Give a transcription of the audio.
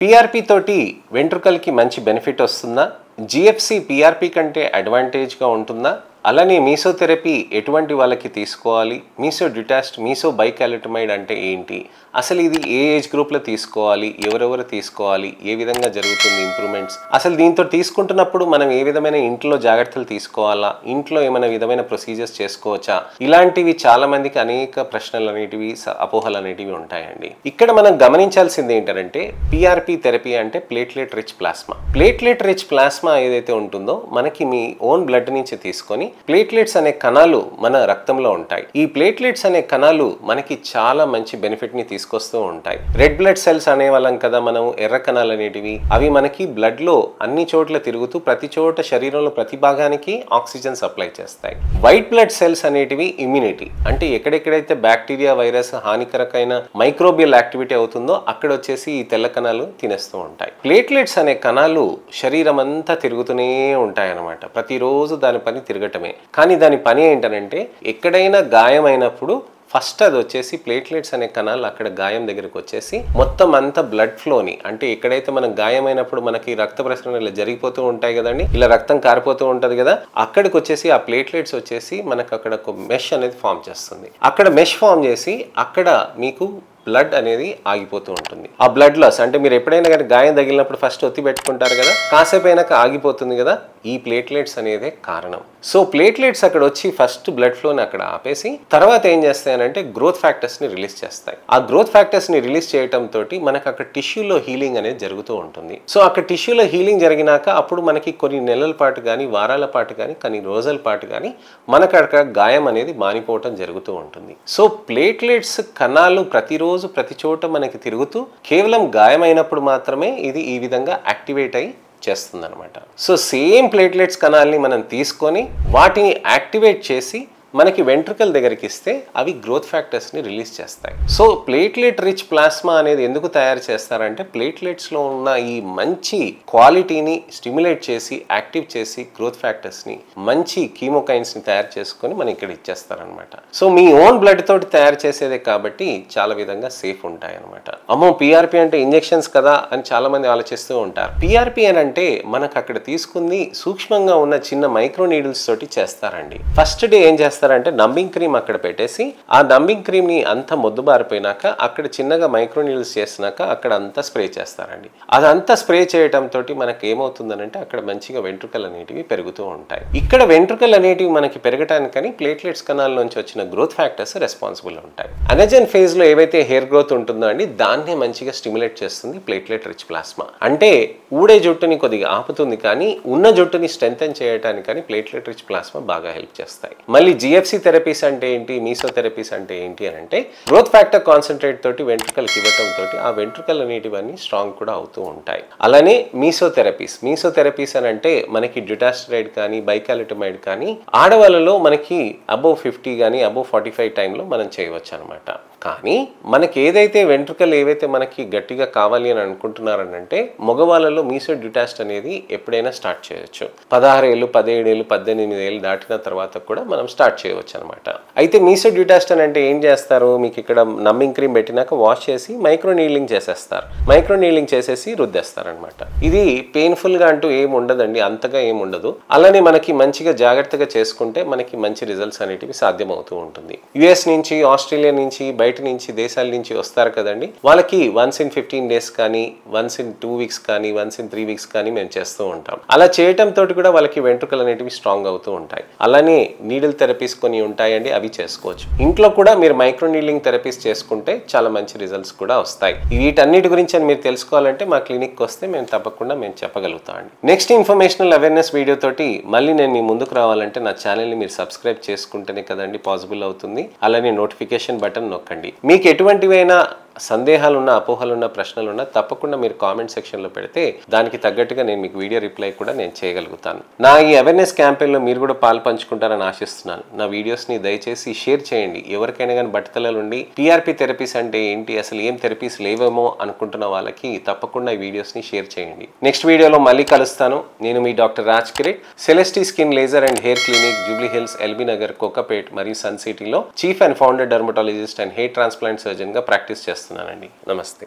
PRP తోటి వెంట్రుకలకి మంచి benefit వస్తుందా? జీఎఫ్సీ పీఆర్పీ కంటే అడ్వాంటేజ్గా ఉంటుందా? అలానే మీసోథెరపీ ఎటువంటి వాళ్ళకి తీసుకోవాలి? మీసో డిటాచ్డ్ మీసో బైకాలిటమైడ్ అంటే ఏంటి? అసలు ఇది ఏ ఏజ్ గ్రూప్లో తీసుకోవాలి? ఎవరెవరు తీసుకోవాలి? ఏ విధంగా జరుగుతుంది ఇంప్రూవ్మెంట్స్? అసలు దీంతో తీసుకుంటున్నప్పుడు మనం ఏ విధమైన ఇంట్లో జాగ్రత్తలు తీసుకోవాలా? ఇంట్లో ఏమైనా విధమైన ప్రొసీజర్స్ చేసుకోవచ్చా? ఇలాంటివి చాలా మందికి అనేక ప్రశ్నలు అనేటివి అపోహలు అనేటివి ఉంటాయండి. ఇక్కడ మనం గమనించాల్సింది ఏంటంటే పీఆర్పీ థెరపీ అంటే platelet rich plasma. Platelet rich plasma ఏదైతే ఉంటుందో మనకి మీ ఓన్ బ్లడ్ నుంచి తీసుకొని ప్లేట్లెట్స్ అనే కణాలు మన రక్తంలో ఉంటాయి. ఈ ప్లేట్లెట్స్ అనే కణాలు మనకి చాలా మంచి బెనిఫిట్ ని తీసుకొస్తూ ఉంటాయి. రెడ్ బ్లడ్ సెల్స్ అనేవాళ్ళం కదా మనం, ఎర్ర కణాలు అనేటివి. అవి మనకి బ్లడ్ లో అన్ని చోట్ల తిరుగుతూ ప్రతి చోట శరీరంలో ప్రతి భాగానికి ఆక్సిజన్ సప్లై చేస్తాయి. వైట్ బ్లడ్ సెల్స్ అనేటివి ఇమ్యూనిటీ, అంటే ఎక్కడెక్కడైతే బ్యాక్టీరియా వైరస్ హానికరమైన మైక్రోబియల్ యాక్టివిటీ అవుతుందో అక్కడ వచ్చేసి ఈ తెల్ల కణాలు తినేస్తూ ఉంటాయి. ప్లేట్లెట్స్ అనే కణాలు శరీరం అంతా తిరుగుతూనే ఉంటాయి అన్నమాట. ప్రతిరోజు దాని పని తిరగటమే. కానీ దాని పని ఏంటంటే ఎక్కడైనా గాయం అయినప్పుడు ఫస్ట్ అది వచ్చేసి ప్లేట్లెట్స్ అనే కణాలు అక్కడ గాయం దగ్గరకు వచ్చేసి మొత్తం అంతా బ్లడ్ ఫ్లోని, అంటే ఎక్కడైతే మనం గాయమైనప్పుడు మనకి రక్త ప్రసరణ ఇలా జరిగిపోతూ ఉంటాయి కదండి, ఇలా రక్తం కారిపోతూ ఉంటది కదా, అక్కడికి వచ్చేసి ఆ ప్లేట్లెట్స్ వచ్చేసి మనకు అక్కడ ఒక మెష్ అనేది ఫామ్ చేస్తుంది. అక్కడ మెష్ ఫామ్ చేసి అక్కడ మీకు బ్లడ్ అనేది ఆగిపోతూ ఉంటుంది. ఆ బ్లడ్ లాస్ అంటే మీరు ఎప్పుడైనా కానీ గాయం తగిలినప్పుడు ఫస్ట్ ఒత్తి పెట్టుకుంటారు కదా, కాసేపు అయినాక ఆగిపోతుంది కదా, ఈ ప్లేట్లెట్స్ అనేదే కారణం. సో ప్లేట్లెట్స్ అక్కడ వచ్చి ఫస్ట్ బ్లడ్ ఫ్లోని అక్కడ ఆపేసి తర్వాత ఏం చేస్తాయనంటే గ్రోత్ ఫ్యాక్టర్స్ ని రిలీజ్ చేస్తాయి. ఆ గ్రోత్ ఫ్యాక్టర్స్ ని రిలీజ్ చేయడం తోటి మనకు అక్కడ టిష్యూలో హీలింగ్ అనేది జరుగుతూ ఉంటుంది. సో అక్కడ టిష్యూలో హీలింగ్ జరిగినాక అప్పుడు మనకి కొన్ని నెలల పాటు కానీ వారాల పాటు కానీ కొన్ని రోజుల పాటు కానీ మనకు అక్కడ గాయం అనేది మానిపోవటం జరుగుతూ ఉంటుంది. సో ప్లేట్లెట్స్ కణాలు ప్రతిరోజు ప్రతి చోట మనకి తిరుగుతూ కేవలం గాయమైనప్పుడు మాత్రమే ఇది ఈ విధంగా యాక్టివేట్ అయి చేస్తుందన్నమాట. సో సేమ్ ప్లేట్లెట్స్ కణాలని మనం తీసుకొని వాటిని యాక్టివేట్ చేసి మనకి వెంట్రుకల దగ్గరికి ఇస్తే అవి గ్రోత్ ఫ్యాక్టర్స్ ని రిలీజ్ చేస్తాయి. సో ప్లేట్లెట్ రిచ్ ప్లాస్మా అనేది ఎందుకు తయారు చేస్తారంటే ప్లేట్లెట్స్ లో ఉన్న ఈ మంచి క్వాలిటీని స్టిమ్యులేట్ చేసి యాక్టివ్ చేసి గ్రోత్ ఫ్యాక్టర్స్ ని మంచి కీమోకైన్స్ ని తయారు చేసుకొని మనం ఇక్కడ ఇచ్చేస్తారనమాట. సో మీ ఓన్ బ్లడ్ తోటి తయారు చేసేదే కాబట్టి చాలా విధంగా సేఫ్ ఉంటాయి అనమాట. అమ్మో పీఆర్పీ అంటే ఇంజెక్షన్స్ కదా అని చాలా మంది ఆలోచిస్తూ ఉంటారు. పీఆర్పీ అని అంటే మనకు అక్కడ తీసుకుంది సూక్ష్మంగా ఉన్న చిన్న మైక్రో నీడిల్స్ తోటి చేస్తారండి. ఫస్ట్ డే ఏం చేస్తారు అంటే నంబింగ్ క్రీమ్ అక్కడ పెట్టేసి ఆ నంబింగ్ క్రీమ్ ని అంతా మొద్దుబారిపోయినాక అక్కడ చిన్నగా మైక్రో నీడిల్స్ చేసినాక అక్కడ అంతా స్ప్రే చేస్తారండి. అదంతా స్ప్రే చేయటం తోటి మనకి ఏమవుతుందనంటే అక్కడ మంచిగా వెంట్రుకలు అనేటివి పెరుగుతూ ఉంటాయి. ఇక్కడ వెంట్రుకలు అనేటివి మనకి పెరగటానికని ప్లేట్లెట్స్ కణాల నుంచి వచ్చిన గ్రోత్ ఫ్యాక్టర్స్ రెస్పాన్సిబుల్ ఉంటాయి. అనజన్ ఫేజ్ లో ఏవైతే హెయిర్ గ్రోత్ ఉంటుందో అండి దాన్నే మంచిగా స్టిమ్యులేట్ చేస్తుంది ప్లేట్లెట్ రిచ్ ప్లాస్మా. అంటే ఊడే జుట్టుని కొద్దిగా ఆపుతుంది, కానీ ఉన్న జుట్టుని స్ట్రెంథెన్ చేయడానికి కానీ ప్లేట్లెట్ రిచ్ ప్లాస్మా బాగా హెల్ప్ చేస్తాయి. మళ్ళీ జీఎఫ్సీ థెరపీస్ అంటే ఏంటి, మీసోథెరపీస్ అంటే ఏంటి అని అంటే గ్రోత్ ఫ్యాక్టర్ కాన్సన్ట్రేట్ తోటి వెంట్రుకలకి ఇవ్వటం తోటి ఆ వెంట్రుకలు అనేటివన్నీ స్ట్రాంగ్ కూడా అవుతూ ఉంటాయి. అలానే మీసోథెరపీస్ అని అంటే మనకి డ్యూటాస్టరైడ్ కానీ బైకాలిటమైడ్ కానీ ఆడవాళ్ళలో మనకి అబోవ్ 50 కానీ అబోవ్ 45 టైంలో మనం చేయవచ్చు అనమాట. కానీ మనకి ఏదైతే వెంట్రుకలు ఏవైతే మనకి గట్టిగా కావాలి అని అనుకుంటున్నారనంటే మగవాళ్ళలో మీసో డ్యూటాస్ట్ అనేది ఎప్పుడైనా స్టార్ట్ చేయొచ్చు. 16 ఏళ్ళు 17 ఏళ్ళు 18 ఏళ్ళు దాటిన తర్వాత కూడా మనం స్టార్ట్ చేయవచ్చు అనమాట. అయితే మీసో డ్యూటాస్ట్ అని అంటే ఏం చేస్తారు, మీకు ఇక్కడ నమ్మింగ్ క్రీమ్ పెట్టినాక వాష్ చేసి మైక్రో నీడ్లింగ్ చేసేస్తారు. మైక్రో నీడ్లింగ్ చేసేసి రుద్దేస్తారు అనమాట. ఇది పెయిన్ఫుల్ గా అంటూ ఏమి ఉండదండి, అంతగా ఏమి ఉండదు. అలానే మనకి మంచిగా జాగ్రత్తగా చేసుకుంటే మనకి మంచి రిజల్ట్స్ అనేటివి సాధ్యమవుతూ ఉంటుంది. యుఎస్ నుంచి ఆస్ట్రేలియా నుంచి బయట నుంచి దేశాల నుంచి వస్తారు కదండి, వాళ్ళకి వన్స్ ఇన్ 15 డేస్ కానీ వన్స్ ఇన్ 2 వీక్స్ కానీ వన్స్ ఇన్ 3 వీక్స్ కానీ మేము చేస్తూ ఉంటాం. అలా చేయటం తోటి కూడా వాళ్ళకి వెంట్రుకలు అనేటివి స్ట్రాంగ్ అవుతూ ఉంటాయి. అలానే నీడిల్ థెరపీస్ కొన్ని ఉంటాయండి, అవి చేసుకోవచ్చు. ఇంట్లో కూడా మీరు మైక్రో నీడ్లింగ్ థెరపీస్ చేసుకుంటే చాలా మంచి రిజల్ట్స్ కూడా వస్తాయి. వీటన్నిటి గురించి మీరు తెలుసుకోవాలంటే మా క్లినిక్ వస్తే మేము తప్పకుండా చెప్పగలుగుతాం అండి. నెక్స్ట్ ఇన్ఫర్మేషనల్ అవేర్నెస్ వీడియో తోటి మళ్ళీ నేను మీ ముందుకు రావాలంటే నా ఛానల్ని మీరు సబ్స్క్రైబ్ చేసుకుంటేనే కదండి పాసిబుల్ అవుతుంది. అలానే నోటిఫికేషన్ బటన్ నొక్కండి. మీకు ఎటువంటివైనా సందేహాలున్నా అపోహలున్నా ప్రశ్నలున్నా తప్పకుండా మీరు కామెంట్ సెక్షన్లో పెడితే దానికి తగ్గట్టుగా నేను మీకు వీడియో రిప్లై కూడా నేను చేయగలుగుతాను. నా ఈ అవేర్నెస్ క్యాంపెయిన్లో మీరు కూడా పాలు పంచుకుంటారని ఆశిస్తున్నాను. నా వీడియోస్ని దయచేసి షేర్ చేయండి. ఎవరికైనా కానీ బట్టతలలు ఉండి పీఆర్పీ థెరపీస్ అంటే ఏంటి, అసలు ఏం థెరపీస్ లేవేమో అనుకుంటున్న వాళ్ళకి తప్పకుండా ఈ వీడియోస్ని షేర్ చేయండి. నెక్స్ట్ వీడియోలో మళ్ళీ కలుస్తాను. నేను మీ doctor Raj Kireet, Celestee skin laser and hair clinic, Jubilee Hills, LB Nagar, Kokapet మరియు సన్ సిటీలో chief and founder dermatologist and hair transplant surgeon గా ప్రాక్టీస్ చేస్తున్నానండి. నమస్తే.